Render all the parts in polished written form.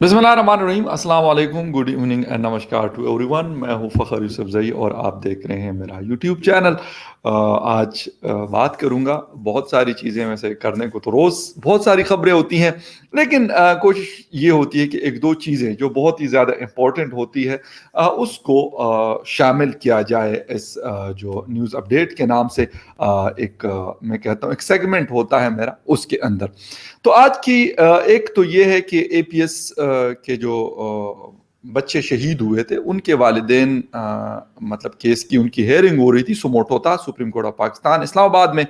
बिस्मिल्लाहिर्रहमानिर्रहीम, अस्सलाम वालेकुम, गुड इवनिंग एंड नमस्कार टू एवरीवन। मैं हूं फ़खर यूसुफजई और आप देख रहे हैं मेरा यूट्यूब चैनल। आज बात करूंगा बहुत सारी चीज़ें वैसे करने को तो रोज़ बहुत सारी खबरें होती हैं, लेकिन कोशिश ये होती है कि एक दो चीज़ें जो बहुत ही ज़्यादा इम्पोर्टेंट होती है उसको शामिल किया जाए इस जो न्यूज़ अपडेट के नाम से मैं कहता हूँ एक सेगमेंट होता है मेरा उसके अंदर। तो आज की एक तो ये है कि एपीएस के जो बच्चे शहीद हुए थे उनके वालिदैन मतलब केस की उनकी हेयरिंग हो रही थी, सुमोटो था, supreme court of Pakistan Islamabad में।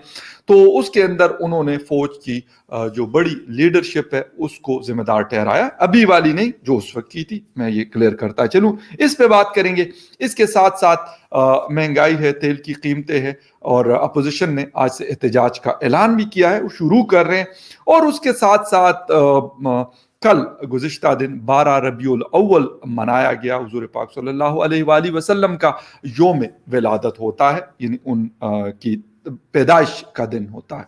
तो उसके अंदर उन्होंने फौज की जो बड़ी लीडरशिप है उसको जिम्मेदार ठहराया, अभी वाली नहीं जो उस वक्त की थी। मैं ये क्लियर करता चलूं, इस पे बात करेंगे। इसके साथ साथ महंगाई है, तेल की कीमतें हैं और अपोजिशन ने आज से एहतजाज का ऐलान भी किया है, वो शुरू कर रहे हैं। और उसके साथ साथ कल गुज़िश्ता दिन 12 रबीउल अव्वल मनाया गया, हुज़ूर पाक सल्लल्लाहु अलैहि वसल्लम का योम विलादत होता है, यानी उन की पैदाइश का दिन होता है।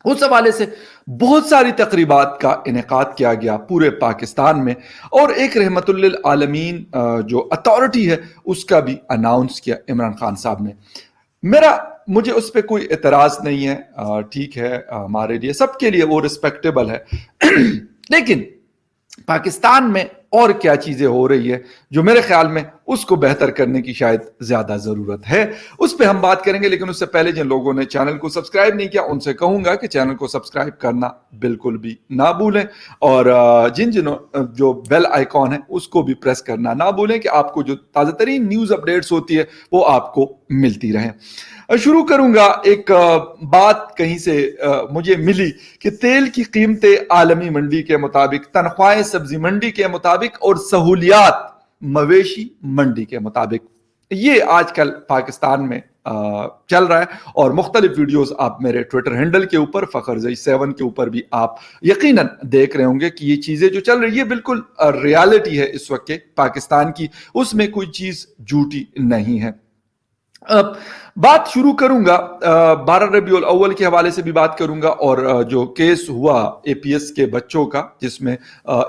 उस हवाले से बहुत सारी तकरीबात का इनेकाद किया गया पूरे पाकिस्तान में, और एक रहमतुल लिल आलमीन जो अथॉरिटी है उसका भी अनाउंस किया इमरान खान साहब ने। मुझे उस पर कोई एतराज नहीं है, ठीक है, हमारे लिए सबके लिए वो रिस्पेक्टेबल है। लेकिन पाकिस्तान में और क्या चीजें हो रही है जो मेरे ख्याल में उसको बेहतर करने की शायद ज्यादा जरूरत है, उस पर हम बात करेंगे। लेकिन उससे पहले जिन लोगों ने चैनल को सब्सक्राइब नहीं किया उनसे कहूंगा कि चैनल को सब्सक्राइब करना बिल्कुल भी ना भूलें, और जिन जो बेल आइकॉन है उसको भी प्रेस करना ना भूलें कि आपको जो ताज़ा तरीन न्यूज अपडेट्स होती है वो आपको मिलती रहे। शुरू करूंगा, एक बात कहीं से मुझे मिली कि तेल की कीमतें आलमी मंडी के मुताबिक, तनख्वाहें सब्जी मंडी के मुताबिक और सहूलियात मवेशी मंडी के मुताबिक, ये आजकल पाकिस्तान में चल रहा है। और मुख्तलिफ वीडियोस आप मेरे ट्विटर हैंडल के ऊपर फ़खरजई7 के ऊपर भी आप यकीनन देख रहे होंगे कि ये चीज़ें जो चल रही है बिल्कुल रियलिटी है इस वक्त के पाकिस्तान की, उसमें कोई चीज़ झूठी नहीं है। बात शुरू करूंगा 12 रबीउल अव्वल के हवाले से भी बात करूंगा, और जो केस हुआ एपीएस के बच्चों का जिसमें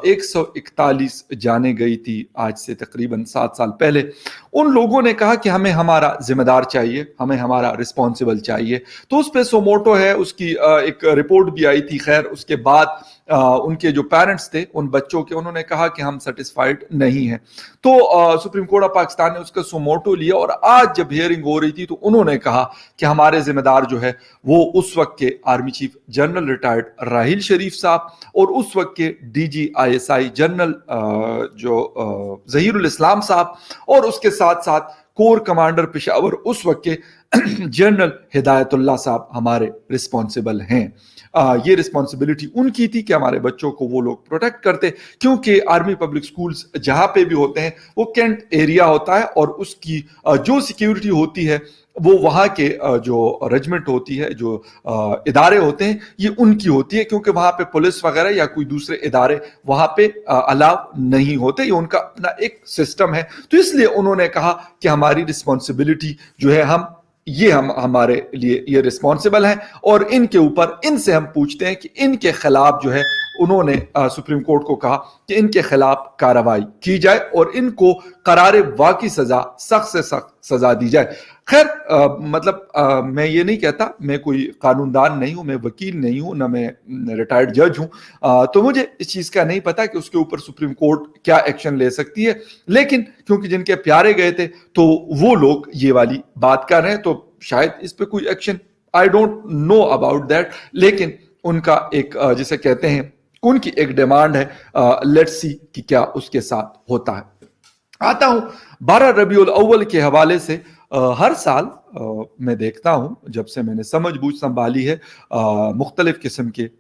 141 जाने गई थी आज से तकरीबन 7 साल पहले। उन लोगों ने कहा कि हमें हमारा जिम्मेदार चाहिए, हमें हमारा रिस्पॉन्सिबल चाहिए। तो उस पर सोमोटो है, उसकी एक रिपोर्ट भी आई थी। खैर उसके बाद उनके जो पेरेंट्स थे उन बच्चों के, उन्होंने कहा कि हम सेटिस्फाइड नहीं हैं। तो सुप्रीम कोर्ट ऑफ पाकिस्तान ने उसका सोमोटो लिया, और आज जब हियरिंग हो रही थी तो उन्होंने कहा कि हमारे जिम्मेदार जो है वो उस वक्त के army chief general retired Raheel Sharif साहब और उस वक्त के DGISI जनरल जो जहीरुल इस्लाम साहब, और उसके साथ साथ कोर कमांडर पेशावर उस वक्त के जनरल हिदायतुल्लाह साहब हमारे रिस्पॉन्सिबल हैं। ये रिस्पॉन्सिबिलिटी उनकी थी कि हमारे बच्चों को वो लोग प्रोटेक्ट करते, क्योंकि आर्मी पब्लिक स्कूल्स जहां पे भी होते हैं वो कैंट एरिया होता है, और उसकी जो सिक्योरिटी होती है वो वहाँ के जो रेजिमेंट होती है, जो इदारे होते हैं, ये उनकी होती है, क्योंकि वहाँ पे पुलिस वगैरह या कोई दूसरे इदारे वहाँ पे अलाउ नहीं होते। ये उनका अपना एक सिस्टम है। तो इसलिए उन्होंने कहा कि हमारी रिस्पॉन्सिबिलिटी जो है हम हमारे लिए ये रिस्पॉन्सिबल हैं, और इनके ऊपर इनसे हम पूछते हैं कि इनके खिलाफ जो है, उन्होंने सुप्रीम कोर्ट को कहा कि इनके खिलाफ कार्रवाई की जाए और इनको करारे वाक़ई सजा, सख्त से सख्त सजा दी जाए। खैर मैं ये नहीं कहता, मैं कोई कानूनदान नहीं हूं, मैं वकील नहीं हूं, ना मैं रिटायर्ड जज हूं, तो मुझे इस चीज का नहीं पता कि उसके ऊपर सुप्रीम कोर्ट क्या एक्शन ले सकती है। लेकिन क्योंकि जिनके प्यारे गए थे तो वो लोग ये वाली बात कर रहे हैं, तो शायद इस पे कोई action, I don't know about that. लेकिन उनका एक जिसे कहते हैं, उनकी एक डिमांड है, लेट्स सी कि क्या उसके साथ होता है। आता हूं 12 रबीउल अव्वल के हवाले से। हर साल मैं देखता हूं, जब से मैंने समझ बूझ संभाली है, मुख्तलिफ किस्म के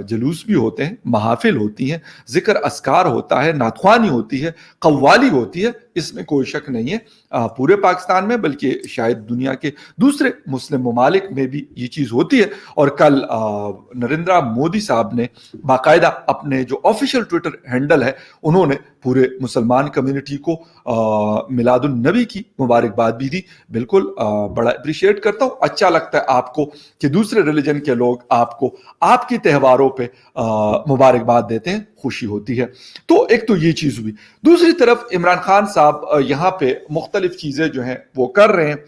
जुलूस भी होते हैं, महाफिल होती हैं, जिक्र अस्कार होता है, नातख्वानी होती है, कव्वाली होती है, इसमें कोई शक नहीं है। पूरे पाकिस्तान में बल्कि शायद दुनिया के दूसरे मुस्लिम ममालिक में भी ये चीज़ होती है। और कल नरेंद्र मोदी साहब ने बाकायदा अपने जो ऑफिशियल ट्विटर हैंडल है उन्होंने पूरे मुसलमान कम्युनिटी को मिलादुन नबी की मुबारकबाद भी दी। बिल्कुल बड़ा अप्रिशिएट करता हूं। अच्छा लगता है आपको कि दूसरे रिलीजन के लोग आपको आपकी त्योहारों पे मुबारकबाद देते हैं, खुशी होती है। तो एक तो ये चीज हुई। दूसरी तरफ इमरान खान साहब यहाँ पे मुख्तलिफ चीजें जो हैं वो कर रहे हैं,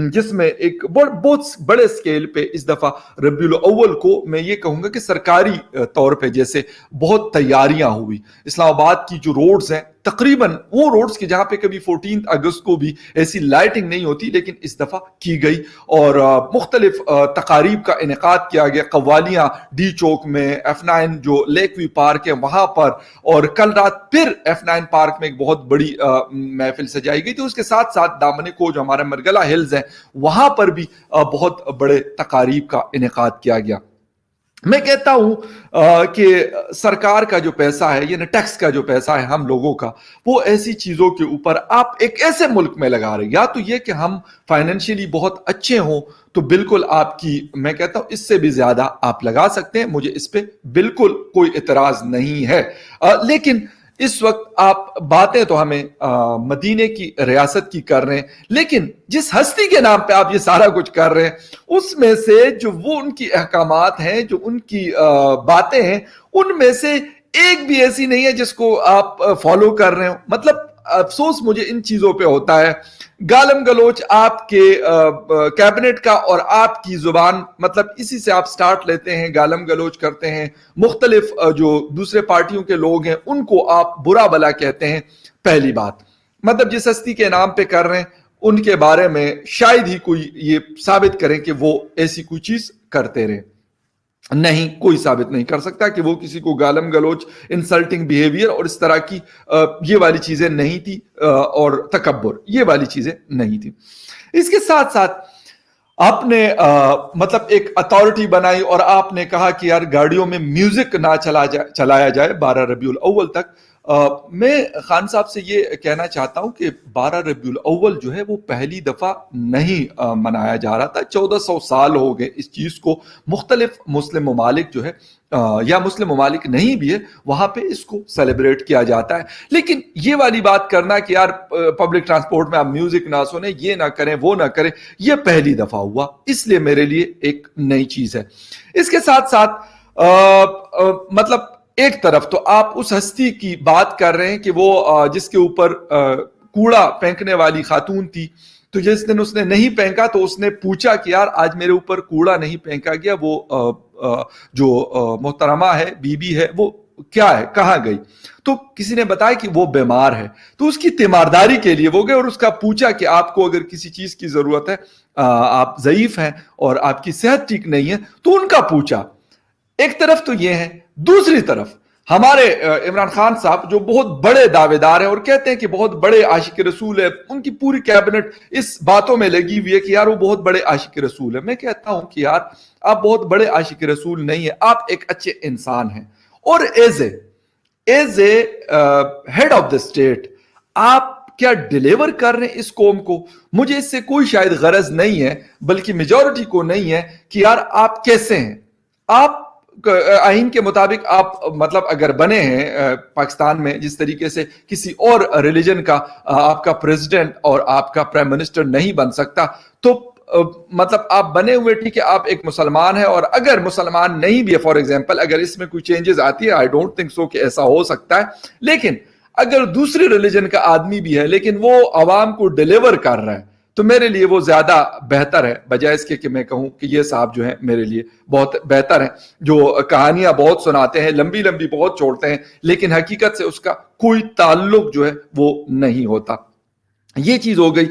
जिसमें एक बहुत बड़े स्केल पे इस दफा रबीउल अव्वल को मैं ये कहूंगा कि सरकारी तौर पे जैसे बहुत तैयारियां हुई। इस्लामाबाद की जो रोड्स हैं, तकरीबन वो रोड्स की जहां पे कभी 14 अगस्त को भी ऐसी लाइटिंग नहीं होती, लेकिन इस दफा की गई और मुख्तलिफ तकारीब का इनेकाद किया गया। कव्वालियां डी चौक में, F9 जो लेक व्यू पार्क है वहां पर, और कल रात फिर F9 पार्क में एक बहुत बड़ी महफिल सजाई गई थी। उसके साथ साथ दामने को जो हमारा मरगला हिल्स है वहां पर भी बहुत बड़े तकारीब का इनेकाद किया गया। मैं कहता हूं कि सरकार का जो पैसा है, यानी टैक्स का जो पैसा है हम लोगों का, वो ऐसी चीजों के ऊपर आप एक ऐसे मुल्क में लगा रहे, या तो ये कि हम फाइनेंशियली बहुत अच्छे हों तो बिल्कुल आपकी, मैं कहता हूं इससे भी ज्यादा आप लगा सकते हैं, मुझे इस पे बिल्कुल कोई इतराज नहीं है। लेकिन इस वक्त आप बातें तो हमें मदीने की रियासत की कर रहे हैं, लेकिन जिस हस्ती के नाम पे आप ये सारा कुछ कर रहे हैं उसमें से जो वो उनकी अहकामात हैं, जो उनकी बातें हैं, उनमें से एक भी ऐसी नहीं है जिसको आप फॉलो कर रहे हो। मतलब अफसोस मुझे इन चीजों पे होता है। गालम गलोच आपके कैबिनेट का और आपकी जुबान, मतलब इसी से आप स्टार्ट लेते हैं, गालम गलोच करते हैं, मुख्तलिफ जो दूसरे पार्टियों के लोग हैं उनको आप बुरा भला कहते हैं। पहली बात, मतलब जिस हस्ती के नाम पे कर रहे हैं उनके बारे में शायद ही कोई ये साबित करें कि वो ऐसी कोई चीज करते रहे। नहीं, कोई साबित नहीं कर सकता कि वो किसी को गालम गलोच, इंसल्टिंग बिहेवियर और इस तरह की ये वाली चीजें नहीं थी, और तकब्बुर, ये वाली चीजें नहीं थी। इसके साथ साथ आपने मतलब एक अथॉरिटी बनाई और आपने कहा कि यार गाड़ियों में म्यूजिक ना चलाया जाए 12 रबीउल अव्वल तक। मैं खान साहब से ये कहना चाहता हूं कि 12 रबीउल अव्वल जो है वो पहली दफा नहीं मनाया जा रहा था। 1400 साल हो गए इस चीज को। मुख्तलिफ मुस्लिम ममालिक जो है या मुस्लिम ममालिक नहीं भी है वहां पे इसको सेलिब्रेट किया जाता है। लेकिन ये वाली बात करना कि यार पब्लिक ट्रांसपोर्ट में आप म्यूजिक ना सुने, ये ना करें, वो ना करें, ये पहली दफा हुआ, इसलिए मेरे लिए एक नई चीज है। इसके साथ साथ मतलब एक तरफ तो आप उस हस्ती की बात कर रहे हैं कि वो जिसके ऊपर कूड़ा फेंकने वाली खातून थी, तो जिस दिन उसने नहीं फेंका तो उसने पूछा कि यार आज मेरे ऊपर कूड़ा नहीं फेंका गया, वो जो मोहतरमा है, बीबी है, वो क्या है, कहाँ गई? तो किसी ने बताया कि वो बीमार है। तो उसकी तीमारदारी के लिए वो गए और उसका पूछा कि आपको अगर किसी चीज की जरूरत है, आप ज़ईफ हैं और आपकी सेहत ठीक नहीं है, तो उनका पूछा। एक तरफ तो ये है, दूसरी तरफ हमारे इमरान खान साहब जो बहुत बड़े दावेदार हैं और कहते हैं कि बहुत बड़े आशिक रसूल है, उनकी पूरी कैबिनेट इस बातों में लगी हुई है कि यार वो बहुत बड़े आशिक रसूल है। मैं कहता हूं कि यार आप बहुत बड़े आशिक रसूल नहीं है, आप एक अच्छे इंसान हैं और as a head of the state आप क्या डिलीवर कर रहे हैं इस कौम को। मुझे इससे कोई शायद गरज नहीं है, बल्कि मेजॉरिटी को नहीं है कि यार आप कैसे हैं। आप आइन के मुताबिक आप मतलब अगर बने हैं पाकिस्तान में, जिस तरीके से किसी और रिलीजन का आपका प्रेसिडेंट और आपका प्राइम मिनिस्टर नहीं बन सकता, तो मतलब आप बने हुए, ठीक है, आप एक मुसलमान है, और अगर मुसलमान नहीं भी है, फॉर एग्जांपल अगर इसमें कोई चेंजेस आती है, आई डोंट थिंक सो कि ऐसा हो सकता है, लेकिन अगर दूसरी रिलीजन का आदमी भी है लेकिन वो आवाम को डिलीवर कर रहा है, तो मेरे लिए वो ज्यादा बेहतर है, बजाय इसके कि मैं कहूं कि ये साहब जो है मेरे लिए बहुत बेहतर है, जो कहानियां बहुत सुनाते हैं, लंबी लंबी बहुत छोड़ते हैं, लेकिन हकीकत से उसका कोई ताल्लुक जो है वो नहीं होता। ये चीज हो गई।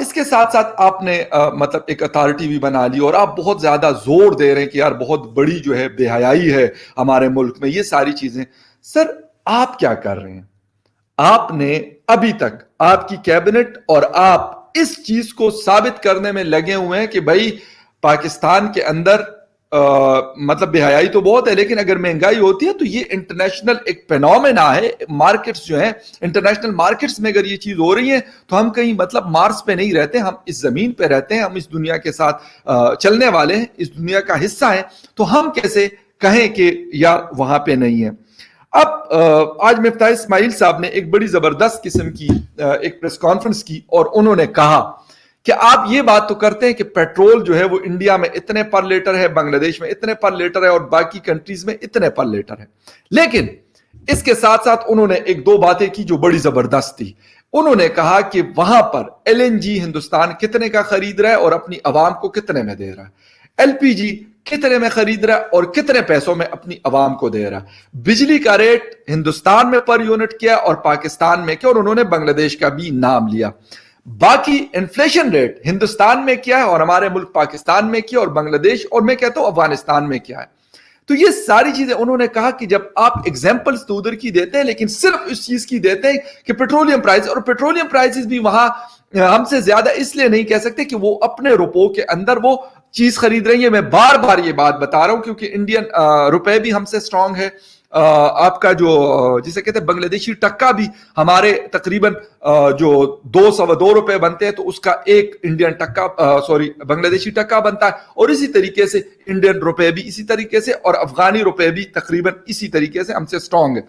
इसके साथ साथ आपने मतलब एक अथॉरिटी भी बना ली और आप बहुत ज्यादा जोर दे रहे हैं कि यार बहुत बड़ी जो है बेहयाई है हमारे मुल्क में, ये सारी चीजें। सर आप क्या कर रहे हैं? आपने अभी तक, आपकी कैबिनेट और आप इस चीज को साबित करने में लगे हुए हैं कि भाई पाकिस्तान के अंदर मतलब बेहयाई तो बहुत है, लेकिन अगर महंगाई होती है तो ये इंटरनेशनल एक फेनोमेना है। मार्केट्स जो है, इंटरनेशनल मार्केट्स में अगर ये चीज हो रही है तो हम कहीं मतलब मार्स पे नहीं रहते, हम इस जमीन पे रहते हैं, हम इस दुनिया के साथ चलने वाले हैं, इस दुनिया का हिस्सा है, तो हम कैसे कहें कि यार वहां पे नहीं है। अब आज मिफ्ताह इस्माइल साहब ने एक बड़ी जबरदस्त किस्म की एक प्रेस कॉन्फ्रेंस की और उन्होंने कहा کہ آپ یہ بات تو کرتے ہیں کہ پیٹرول جو ہے وہ انڈیا میں اتنے پر لیٹر ہے, بنگلہ دیش میں اتنے پر لیٹر ہے, اور باقی کنٹریز میں اتنے پر لیٹر ہے. لیکن اس کے ساتھ ساتھ انہوں نے ایک دو باتیں کی جو بڑی زبردست تھی. انہوں نے کہا کہ وہاں پر ایل این جی ہندوستان کتنے کا خرید رہا ہے اور اپنی عوام کو کتنے میں دے رہا ہے, ایل پی جی کتنے میں خرید رہا ہے اور کتنے پیسوں میں اپنی عوام کو دے رہا ہے, بجلی کا ریٹ ہندوستان میں پر یونٹ کیا اور پاکستان میں کیا, اور انہوں نے بنگلہ دیش کا بھی نام لیا. باقی انفلیشن ریٹ ہندوستان میں کیا ہے اور ہمارے ملک پاکستان میں کیا, اور بنگلہ دیش اور میں کہتا ہوں افغانستان میں کیا ہے. تو یہ ساری چیزیں انہوں نے کہا کہ جب آپ ایگزامپلز تو ادھر کی دیتے ہیں لیکن صرف اس چیز کی دیتے ہیں کہ پیٹرولیم پرائز, اور پیٹرولیم پرائسز بھی وہاں ہم سے زیادہ اس لیے نہیں کہہ سکتے کہ وہ اپنے روپو کے اندر وہ چیز خرید رہی ہے. میں بار بار یہ بات بتا رہا ہوں کیونکہ انڈین روپے بھی ہم سے سٹرونگ ہے, آپ کا جو جسے کہتے ہیں بنگلہ دیشی ٹکا بھی ہمارے تقریباً جو 202 روپے بنتے ہیں تو اس کا ایک انڈین ٹکا بنگلہ دیشی ٹکا بنتا ہے, اور اسی طریقے سے انڈین روپے بھی اسی طریقے سے, اور افغانی روپے بھی تقریباً اسی طریقے سے ہم سے سٹرونگ ہے.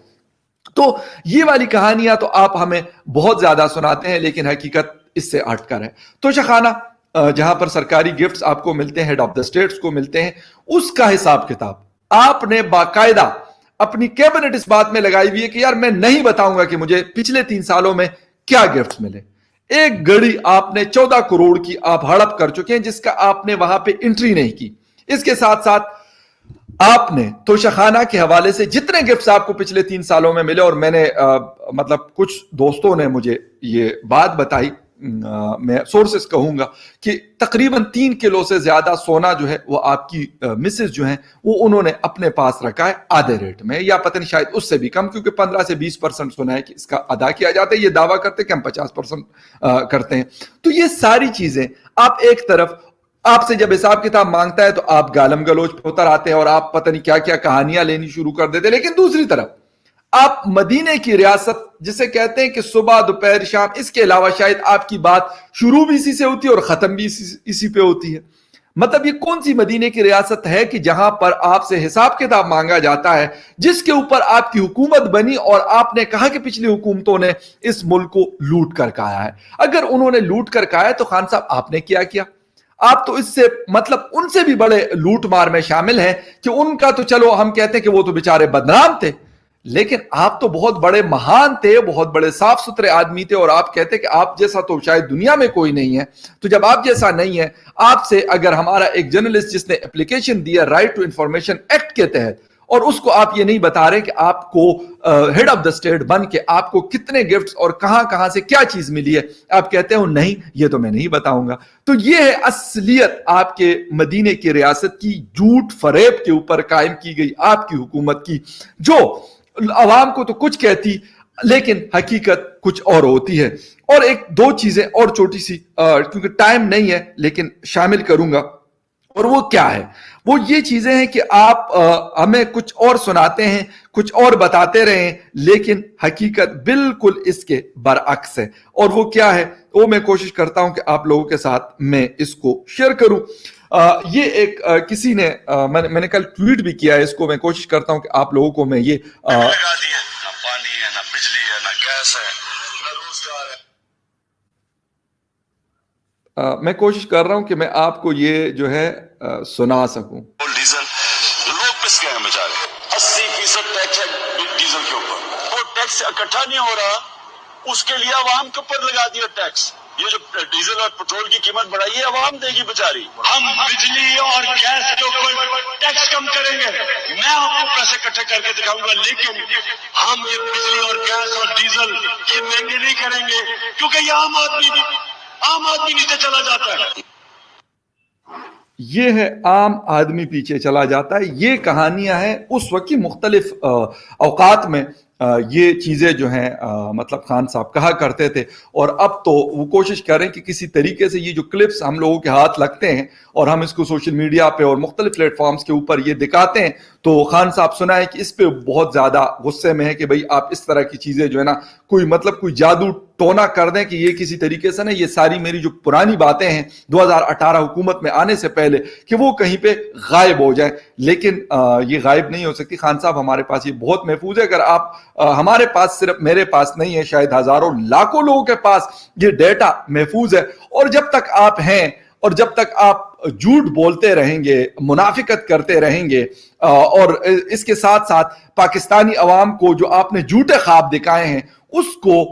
تو یہ والی کہانیاں تو آپ ہمیں بہت زیادہ سناتے ہیں لیکن حقیقت اس سے ہٹ کر ہے. توشخانہ جہاں پر سرکاری گفٹس آپ کو ملتے ہیں, ہیڈ آف دا اسٹیٹس کو ملتے ہیں, اس کا حساب کتاب آپ نے باقاعدہ اپنی کیبنٹ اس بات میں لگائی ہوئی ہے کہ یار میں نہیں بتاؤں گا کہ مجھے پچھلے 3 سالوں میں کیا گفٹس ملے. ایک گھڑی آپ نے 14 کروڑ کی آپ ہڑپ کر چکے ہیں جس کا آپ نے وہاں پہ انٹری نہیں کی. اس کے ساتھ ساتھ آپ نے توشخانہ کے حوالے سے جتنے گفٹس آپ کو پچھلے 3 سالوں میں ملے, اور میں نے مطلب کچھ دوستوں نے مجھے یہ بات بتائی, میں سورسز کہوں گا کہ تقریباً 3 کلو سے زیادہ سونا جو ہے وہ آپ کی مسز جو ہیں وہ انہوں نے اپنے پاس رکھا ہے آدھے ریٹ میں, یا پتہ نہیں شاید اس سے بھی کم, کیونکہ 15 سے 20% سنا ہے کہ اس کا ادا کیا جاتا ہے. یہ دعویٰ کرتے کہ ہم 50% کرتے ہیں. تو یہ ساری چیزیں آپ ایک طرف, آپ سے جب حساب کتاب مانگتا ہے تو آپ گالم گلوچ پہ اتر آتے ہیں اور آپ پتہ نہیں کیا کیا کہانیاں لینی شروع کر دیتے. لیکن دوسری طرف آپ مدینے کی ریاست جسے کہتے ہیں کہ صبح دوپہر شام, اس کے علاوہ شاید آپ کی بات شروع بھی اسی سے ہوتی ہے اور ختم بھی اسی پہ ہوتی ہے. مطلب یہ کون سی مدینے کی ریاست ہے کہ جہاں پر آپ سے حساب کتاب مانگا جاتا ہے, جس کے اوپر آپ کی حکومت بنی اور آپ نے کہا کہ پچھلی حکومتوں نے اس ملک کو لوٹ کر کھایا ہے. اگر انہوں نے لوٹ کر کھایا ہے تو خان صاحب آپ نے کیا کیا؟ آپ تو اس سے مطلب ان سے بھی بڑے لوٹ مار میں شامل ہیں کہ ان کا تو چلو ہم کہتے ہیں کہ وہ تو بیچارے بدنام تھے, لیکن آپ تو بہت بڑے مہان تھے, بہت بڑے صاف ستھرے آدمی تھے, اور آپ کہتے کہ آپ جیسا تو شاید دنیا میں کوئی نہیں ہے. تو جب آپ جیسا نہیں ہے, آپ سے اگر ہمارا ایک جرنلسٹ جس نے اپلیکیشن دیا رائٹ ٹو انفارمیشن ایکٹ کے تحت, اور اس کو آپ یہ نہیں بتا رہے کہ آپ کو ہیڈ آف دا اسٹیٹ بن کے آپ کو کتنے گفٹس اور کہاں کہاں سے کیا چیز ملی ہے, آپ کہتے ہو نہیں یہ تو میں نہیں بتاؤں گا. تو یہ ہے اصلیت آپ کے مدینے کی ریاست کی, جھوٹ فریب کے اوپر قائم کی گئی آپ کی حکومت کی, جو عوام کو تو کچھ کہتی لیکن حقیقت کچھ اور ہوتی ہے. اور ایک دو چیزیں اور چھوٹی سی, کیونکہ ٹائم نہیں ہے لیکن شامل کروں گا, اور وہ کیا ہے, وہ یہ چیزیں ہیں کہ آپ ہمیں کچھ اور سناتے ہیں, کچھ اور بتاتے رہے ہیں, لیکن حقیقت بالکل اس کے برعکس ہے. اور وہ کیا ہے وہ میں کوشش کرتا ہوں کہ آپ لوگوں کے ساتھ میں اس کو شیئر کروں. یہ ایک کسی نے میں نے کل ٹویٹ بھی کیا ہے, اس کو میں کوشش کرتا ہوں کہ آپ لوگوں کو میں یہ نہ پانی ہے, نہ بجلی ہے, نہ گیس ہے, نہ روزگار ہے. میں کوشش کر رہا ہوں کہ میں آپ کو یہ جو ہے سنا سکوں. ڈیزل لوگ پس گئے ہیں بیچارے, 80% ٹیکس ہے ڈیزل کے اوپر. وہ ٹیکس اکٹھا نہیں ہو رہا, اس کے لیے عوام کے اوپر لگا دیا ٹیکس. یہ جو ڈیزل اور پیٹرول کی قیمت بڑھائی ہے عوام دے گی بیچاری. ہم بجلی اور گیس کے اوپر ٹیکس کم کریں گے, میں آپ کو پیسے اکٹھے کر کے دکھاؤں گا, لیکن ہم یہ بجلی اور گیس اور ڈیزل یہ مہنگے نہیں کریں گے, کیونکہ یہ عام آدمی نیچے چلا جاتا ہے. یہ ہے عام آدمی پیچھے چلا جاتا ہے. یہ کہانیاں ہیں اس وقت کی مختلف اوقات میں یہ چیزیں جو ہیں مطلب خان صاحب کہا کرتے تھے, اور اب تو وہ کوشش کریں کہ کسی طریقے سے یہ جو کلپس ہم لوگوں کے ہاتھ لگتے ہیں اور ہم اس کو سوشل میڈیا پہ اور مختلف پلیٹ فارمز کے اوپر یہ دکھاتے ہیں, تو خان صاحب سنا ہے کہ اس پہ بہت زیادہ غصے میں ہے کہ بھئی آپ اس طرح کی چیزیں جو ہے نا کوئی مطلب کوئی جادو ٹونا کر دیں کہ یہ کسی طریقے سے نا یہ ساری میری جو پرانی باتیں ہیں 2018 حکومت میں آنے سے پہلے کہ وہ کہیں پہ غائب ہو جائیں. لیکن یہ غائب نہیں ہو سکتی. خان صاحب ہمارے پاس یہ بہت محفوظ ہے. اگر آپ ہمارے پاس صرف میرے پاس نہیں ہے, شاید ہزاروں لاکھوں لوگوں کے پاس یہ ڈیٹا محفوظ ہے. اور جب تک آپ ہیں اور جب تک آپ جھوٹ بولتے رہیں گے, منافقت کرتے رہیں گے, اور اس کے ساتھ ساتھ پاکستانی عوام کو جو آپ نے جھوٹے خواب دکھائے ہیں اس کو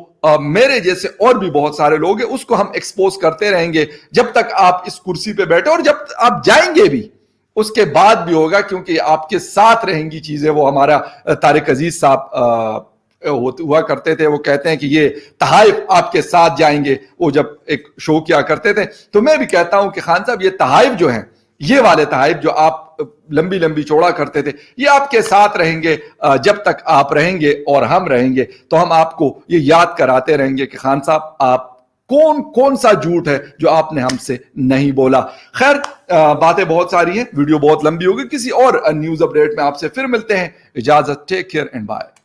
میرے جیسے اور بھی بہت سارے لوگ ہیں اس کو ہم ایکسپوز کرتے رہیں گے جب تک آپ اس کرسی پہ بیٹھے, اور جب آپ جائیں گے بھی اس کے بعد بھی ہوگا, کیونکہ آپ کے ساتھ رہیں گی چیزیں. وہ ہمارا طارق عزیز صاحب ہوا کرتے تھے, وہ کہتے ہیں کہ یہ تحائف آپ کے ساتھ جائیں گے, وہ جب ایک شو کیا کرتے تھے. تو میں بھی کہتا ہوں کہ خان صاحب یہ تحائف جو ہیں, یہ والے تحائف جو آپ لمبی لمبی چوڑا کرتے تھے, یہ آپ کے ساتھ رہیں گے جب تک آپ رہیں گے اور ہم رہیں گے. تو ہم آپ کو یہ یاد کراتے رہیں گے کہ خان صاحب آپ کون سا جھوٹ ہے جو آپ نے ہم سے نہیں بولا. خیر باتیں بہت ساری ہیں, ویڈیو بہت لمبی ہوگی. کسی اور نیوز اپڈیٹ میں آپ سے پھر ملتے ہیں. اجازت, ٹیک کیئر اینڈ بائے.